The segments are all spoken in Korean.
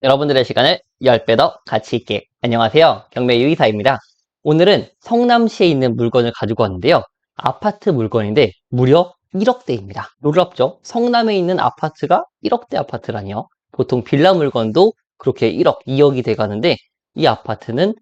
여러분들의 시간을 10배 더 가치 있게. 안녕하세요. 경매 유이사입니다. 오늘은 성남시에 있는 물건을 가지고 왔는데요. 아파트 물건인데 무려 1억대입니다. 놀랍죠? 성남에 있는 아파트가 1억대 아파트라니요. 보통 빌라 물건도 그렇게 1억, 2억이 돼가는데 이 아파트는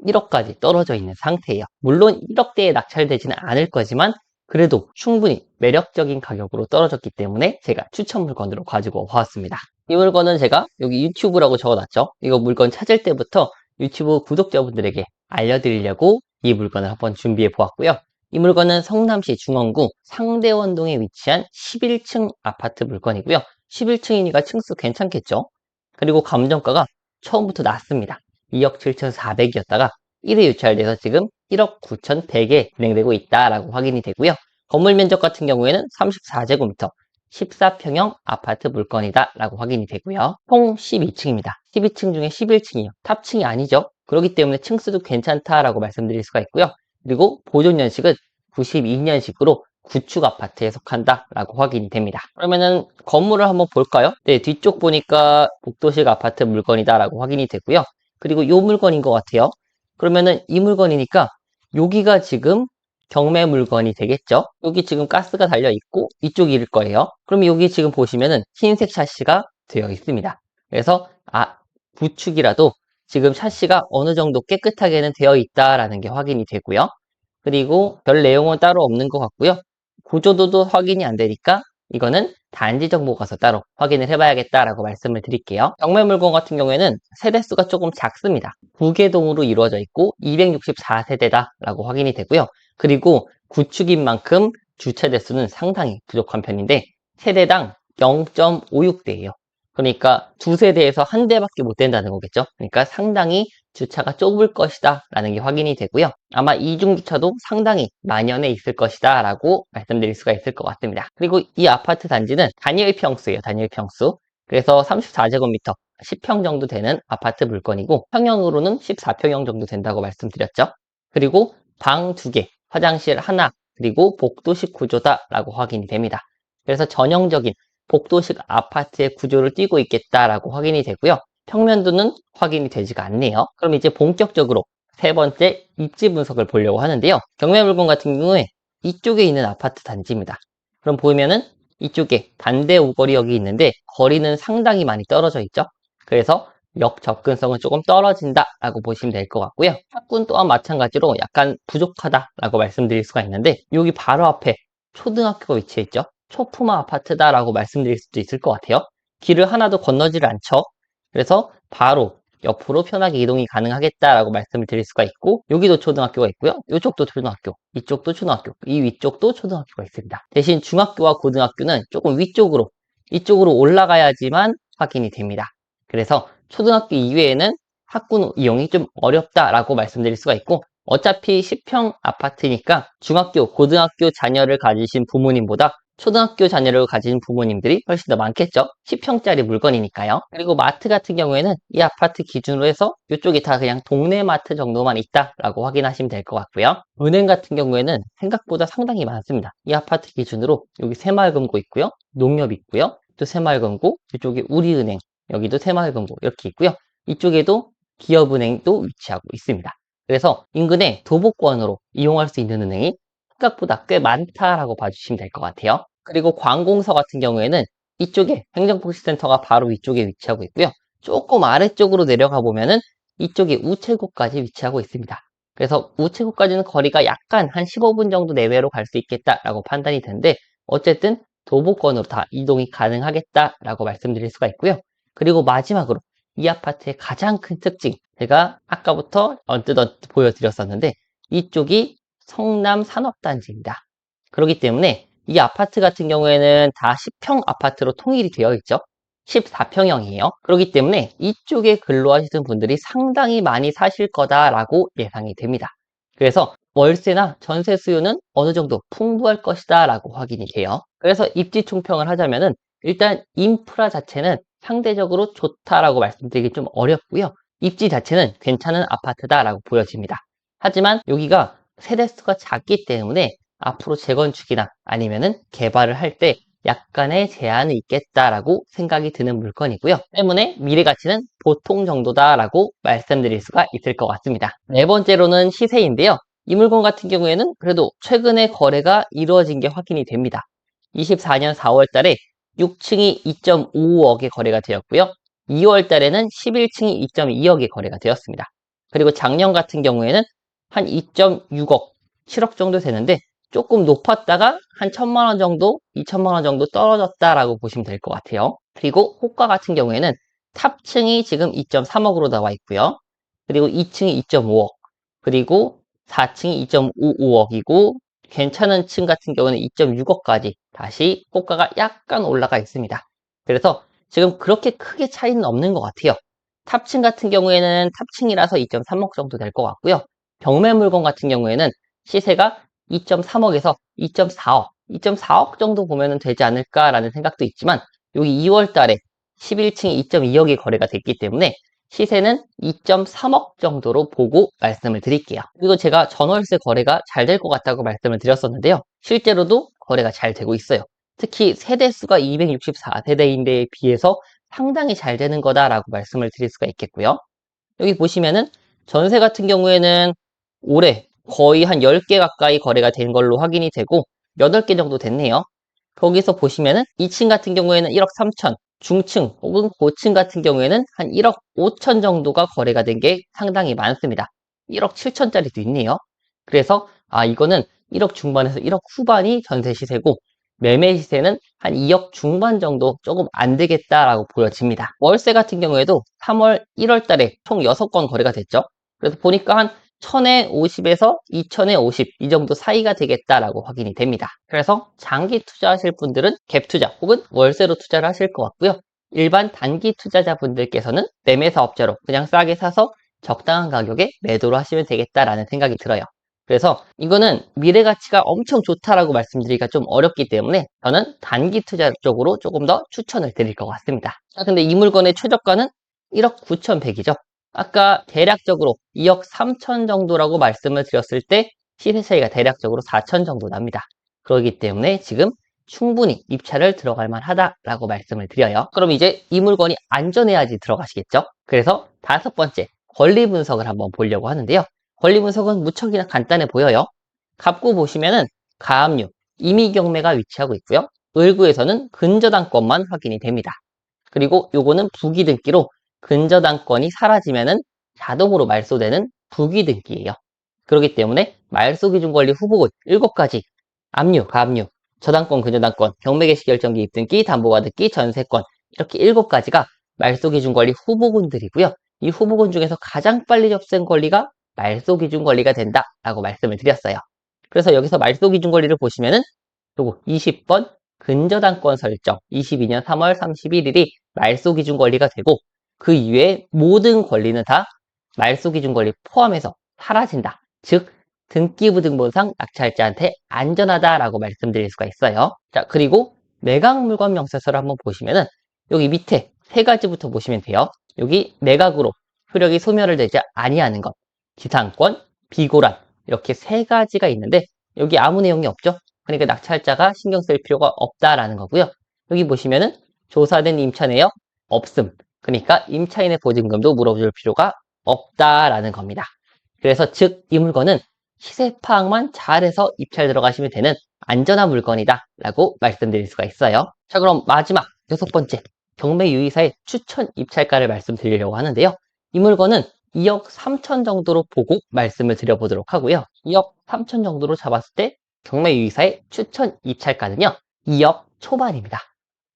1억까지 떨어져 있는 상태예요. 물론 1억대에 낙찰되지는 않을 거지만 그래도 충분히 매력적인 가격으로 떨어졌기 때문에 제가 추천 물건으로 가지고 와봤습니다. 이 물건은 제가 여기 유튜브라고 적어놨죠. 이거 물건 찾을 때부터 유튜브 구독자분들에게 알려드리려고 이 물건을 한번 준비해 보았고요. 이 물건은 성남시 중원구 상대원동에 위치한 11층 아파트 물건이고요. 11층이니까 층수 괜찮겠죠? 그리고 감정가가 처음부터 낮습니다. 2억 7,400이었다가 1회 유찰돼서 지금 1억 9,100에 진행되고 있다라고 확인이 되고요. 건물 면적 같은 경우에는 34제곱미터, 14평형 아파트 물건이다 라고 확인이 되고요. 총 12층입니다. 12층 중에 11층이요. 탑층이 아니죠. 그렇기 때문에 층수도 괜찮다라고 말씀드릴 수가 있고요. 그리고 보존연식은 92년식으로 구축 아파트에 속한다 라고 확인이 됩니다. 그러면은 건물을 한번 볼까요? 네, 뒤쪽 보니까 복도식 아파트 물건이다 라고 확인이 되고요. 그리고 이 물건인 것 같아요. 그러면은 이 물건이니까 여기가 지금 경매 물건이 되겠죠? 여기 지금 가스가 달려 있고 이쪽일 거예요. 그럼 여기 지금 보시면은 흰색 샤시가 되어 있습니다. 그래서 구축이라도 지금 샤시가 어느 정도 깨끗하게는 되어 있다라는 게 확인이 되고요. 그리고 별 내용은 따로 없는 것 같고요. 구조도도 확인이 안 되니까 이거는 단지 정보 가서 따로 확인을 해봐야겠다라고 말씀을 드릴게요. 경매 물건 같은 경우에는 세대수가 조금 작습니다. 9개동으로 이루어져 있고 264세대다라고 확인이 되고요. 그리고 구축인 만큼 주차 대수는 상당히 부족한 편인데 세대당 0.56대예요. 그러니까 두 세대에서 한 대밖에 못 된다는 거겠죠. 그러니까 상당히 주차가 좁을 것이다 라는 게 확인이 되고요. 아마 이중주차도 상당히 만연해 있을 것이다 라고 말씀드릴 수가 있을 것 같습니다. 그리고 이 아파트 단지는 단일 평수예요. 단일 평수. 그래서 34제곱미터 10평 정도 되는 아파트 물건이고 평형으로는 14평형 정도 된다고 말씀드렸죠. 그리고 방 2개, 화장실 하나, 그리고 복도식 구조다라고 확인이 됩니다. 그래서 전형적인 복도식 아파트의 구조를 띠고 있겠다라고 확인이 되고요. 평면도는 확인이 되지가 않네요. 그럼 이제 본격적으로 세 번째 입지 분석을 보려고 하는데요. 경매 물건 같은 경우에 이쪽에 있는 아파트 단지입니다. 그럼 보면은 이쪽에 반대 오거리역이 있는데 거리는 상당히 많이 떨어져 있죠. 그래서 역 접근성은 조금 떨어진다라고 보시면 될 것 같고요. 학군 또한 마찬가지로 약간 부족하다라고 말씀드릴 수가 있는데 여기 바로 앞에 초등학교가 위치해 있죠. 초품화 아파트다라고 말씀드릴 수도 있을 것 같아요. 길을 하나도 건너지를 않죠. 그래서 바로 옆으로 편하게 이동이 가능하겠다라고 말씀을 드릴 수가 있고 여기도 초등학교가 있고요. 이쪽도 초등학교, 이쪽도 초등학교, 이 위쪽도 초등학교가 있습니다. 대신 중학교와 고등학교는 조금 위쪽으로 이쪽으로 올라가야지만 확인이 됩니다. 그래서 초등학교 이외에는 학군 이용이 좀 어렵다라고 말씀드릴 수가 있고 어차피 10평 아파트니까 중학교, 고등학교 자녀를 가지신 부모님보다 초등학교 자녀를 가진 부모님들이 훨씬 더 많겠죠. 10평짜리 물건이니까요. 그리고 마트 같은 경우에는 이 아파트 기준으로 해서 이쪽이 다 그냥 동네 마트 정도만 있다라고 확인하시면 될 것 같고요. 은행 같은 경우에는 생각보다 상당히 많습니다. 이 아파트 기준으로 여기 새마을금고 있고요. 농협 있고요. 또 새마을금고, 이쪽에 우리은행, 여기도 새마을금고 이렇게 있고요. 이쪽에도 기업은행도 위치하고 있습니다. 그래서 인근에 도보권으로 이용할 수 있는 은행이 생각보다 꽤 많다라고 봐주시면 될 것 같아요. 그리고 관공서 같은 경우에는 이쪽에 행정복지센터가 바로 위쪽에 위치하고 있고요. 조금 아래쪽으로 내려가 보면은 이쪽에 우체국까지 위치하고 있습니다. 그래서 우체국까지는 거리가 약간 한 15분 정도 내외로 갈 수 있겠다라고 판단이 되는데 어쨌든 도보권으로 다 이동이 가능하겠다라고 말씀드릴 수가 있고요. 그리고 마지막으로 이 아파트의 가장 큰 특징, 제가 아까부터 언뜻 보여드렸었는데 이쪽이 성남 산업단지입니다. 그렇기 때문에 이 아파트 같은 경우에는 다 10평 아파트로 통일이 되어 있죠. 14평형이에요. 그렇기 때문에 이쪽에 근로하시는 분들이 상당히 많이 사실 거다라고 예상이 됩니다. 그래서 월세나 전세 수요는 어느 정도 풍부할 것이다 라고 확인이 돼요. 그래서 입지 총평을 하자면은 일단 인프라 자체는 상대적으로 좋다라고 말씀드리기 좀 어렵고요. 입지 자체는 괜찮은 아파트다라고 보여집니다. 하지만 여기가 세대수가 작기 때문에 앞으로 재건축이나 아니면은 개발을 할 때 약간의 제한이 있겠다라고 생각이 드는 물건이고요. 때문에 미래 가치는 보통 정도다라고 말씀드릴 수가 있을 것 같습니다. 네 번째로는 시세인데요. 이 물건 같은 경우에는 그래도 최근에 거래가 이루어진 게 확인이 됩니다. 24년 4월 달에 6층이 2.55억에 거래가 되었고요. 2월 달에는 11층이 2.2억에 거래가 되었습니다. 그리고 작년 같은 경우에는 한 2.6억, 7억 정도 되는데 조금 높았다가 한 1,000만 원 정도, 2천만 원 정도 떨어졌다라고 보시면 될 것 같아요. 그리고 호가 같은 경우에는 탑층이 지금 2.3억으로 나와 있고요. 그리고 2층이 2.5억, 그리고 4층이 2.55억이고 괜찮은 층 같은 경우는 2.6억까지 다시 호가가 약간 올라가 있습니다. 그래서 지금 그렇게 크게 차이는 없는 것 같아요. 탑층 같은 경우에는 탑층이라서 2.3억 정도 될 것 같고요. 경매 물건 같은 경우에는 시세가 2.3억에서 2.4억, 2.4억 정도 보면 되지 않을까라는 생각도 있지만 여기 2월 달에 11층이 2.2억이 거래가 됐기 때문에 시세는 2.3억 정도로 보고 말씀을 드릴게요. 그리고 제가 전월세 거래가 잘 될 것 같다고 말씀을 드렸었는데요. 실제로도 거래가 잘 되고 있어요. 특히 세대수가 264세대인데에 비해서 상당히 잘 되는 거다라고 말씀을 드릴 수가 있겠고요. 여기 보시면은 전세 같은 경우에는 올해 거의 한 10개 가까이 거래가 된 걸로 확인이 되고 8개 정도 됐네요. 거기서 보시면은 2층 같은 경우에는 1억 3천, 중층 혹은 고층 같은 경우에는 한 1억 5천 정도가 거래가 된 게 상당히 많습니다. 1억 7천짜리도 있네요. 그래서 이거는 1억 중반에서 1억 후반이 전세 시세고 매매 시세는 한 2억 중반 정도 조금 안 되겠다라고 보여집니다. 월세 같은 경우에도 3월, 1월 달에 총 6건 거래가 됐죠. 그래서 보니까 한 1000에 50에서 2000에 50 이 정도 사이가 되겠다라고 확인이 됩니다. 그래서 장기 투자하실 분들은 갭 투자 혹은 월세로 투자를 하실 것 같고요. 일반 단기 투자자분들께서는 매매 사업자로 그냥 싸게 사서 적당한 가격에 매도를 하시면 되겠다라는 생각이 들어요. 그래서 이거는 미래 가치가 엄청 좋다라고 말씀드리기가 좀 어렵기 때문에 저는 단기 투자 쪽으로 조금 더 추천을 드릴 것 같습니다. 자, 근데 이 물건의 최저가는 1억 9,100이죠. 아까 대략적으로 2억 3천 정도라고 말씀을 드렸을 때 시세 차이가 대략적으로 4천 정도 납니다. 그렇기 때문에 지금 충분히 입찰을 들어갈 만하다라고 말씀을 드려요. 그럼 이제 이 물건이 안전해야지 들어가시겠죠? 그래서 다섯 번째, 권리 분석을 한번 보려고 하는데요. 권리 분석은 무척이나 간단해 보여요. 갑구 보시면은 가압류, 임의경매가 위치하고 있고요. 을구에서는 근저당권만 확인이 됩니다. 그리고 요거는 부기등기로 근저당권이 사라지면은 자동으로 말소되는 부기등기예요. 그렇기 때문에 말소기준권리 후보군 7가지 압류, 가압류, 저당권, 근저당권, 경매개시 결정기 입등기, 담보받기, 전세권 이렇게 7가지가 말소기준권리 후보군들이고요. 이 후보군 중에서 가장 빨리 접수된 권리가 말소기준권리가 된다라고 말씀을 드렸어요. 그래서 여기서 말소기준권리를 보시면은 요거 20번 근저당권 설정 22년 3월 31일이 말소기준 권리가 되고 그 이외에 모든 권리는 다 말소기준 권리 포함해서 사라진다. 즉 등기부등본상 낙찰자한테 안전하다라고 말씀드릴 수가 있어요. 자, 그리고 매각 물건 명세서를 한번 보시면은 여기 밑에 세 가지부터 보시면 돼요. 여기 매각으로 효력이 소멸을 되지 아니하는 것, 지상권, 비고란 이렇게 세 가지가 있는데 여기 아무 내용이 없죠. 그러니까 낙찰자가 신경 쓸 필요가 없다라는 거고요. 여기 보시면은 조사된 임차 내역 없음. 그러니까 임차인의 보증금도 물어줄 필요가 없다라는 겁니다. 그래서 즉 이 물건은 시세 파악만 잘해서 입찰 들어가시면 되는 안전한 물건이다 라고 말씀드릴 수가 있어요. 자, 그럼 마지막 6번째 경매 유의사의 추천 입찰가를 말씀드리려고 하는데요. 이 물건은 2억 3천 정도로 보고 말씀을 드려보도록 하고요. 2억 3천 정도로 잡았을 때 경매 유의사의 추천 입찰가는요 2억 초반입니다.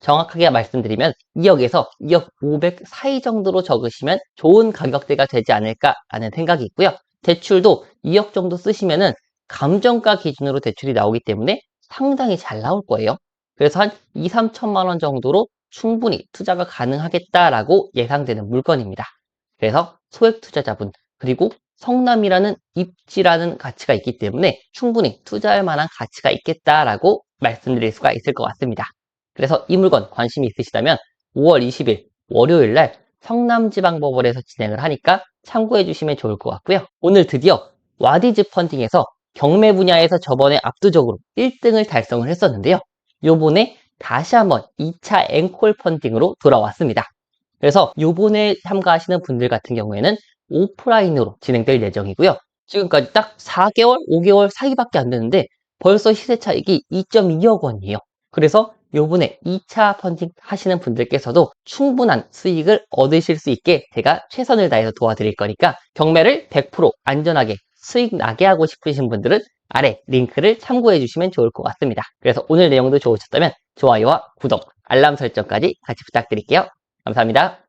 정확하게 말씀드리면 2억에서 2억 500 사이 정도로 적으시면 좋은 가격대가 되지 않을까라는 생각이 있고요. 대출도 2억 정도 쓰시면은 감정가 기준으로 대출이 나오기 때문에 상당히 잘 나올 거예요. 그래서 한 2, 3천만 원 정도로 충분히 투자가 가능하겠다라고 예상되는 물건입니다. 그래서 소액 투자자분 그리고 성남이라는 입지라는 가치가 있기 때문에 충분히 투자할 만한 가치가 있겠다라고 말씀드릴 수가 있을 것 같습니다. 그래서 이 물건 관심이 있으시다면 5월 20일 월요일 날 성남지방법원에서 진행을 하니까 참고해 주시면 좋을 것 같고요. 오늘 드디어 와디즈 펀딩에서 경매 분야에서 저번에 압도적으로 1등을 달성을 했었는데요. 요번에 다시 한번 2차 앵콜 펀딩으로 돌아왔습니다. 그래서 요번에 참가하시는 분들 같은 경우에는 오프라인으로 진행될 예정이고요. 지금까지 딱 4개월, 5개월 사이밖에 안 됐는데 벌써 시세 차익이 2.2억 원이에요. 그래서 요번에 2차 펀딩 하시는 분들께서도 충분한 수익을 얻으실 수 있게 제가 최선을 다해서 도와드릴 거니까 경매를 100% 안전하게 수익 나게 하고 싶으신 분들은 아래 링크를 참고해 주시면 좋을 것 같습니다. 그래서 오늘 내용도 좋으셨다면 좋아요와 구독, 알람 설정까지 같이 부탁드릴게요. 감사합니다.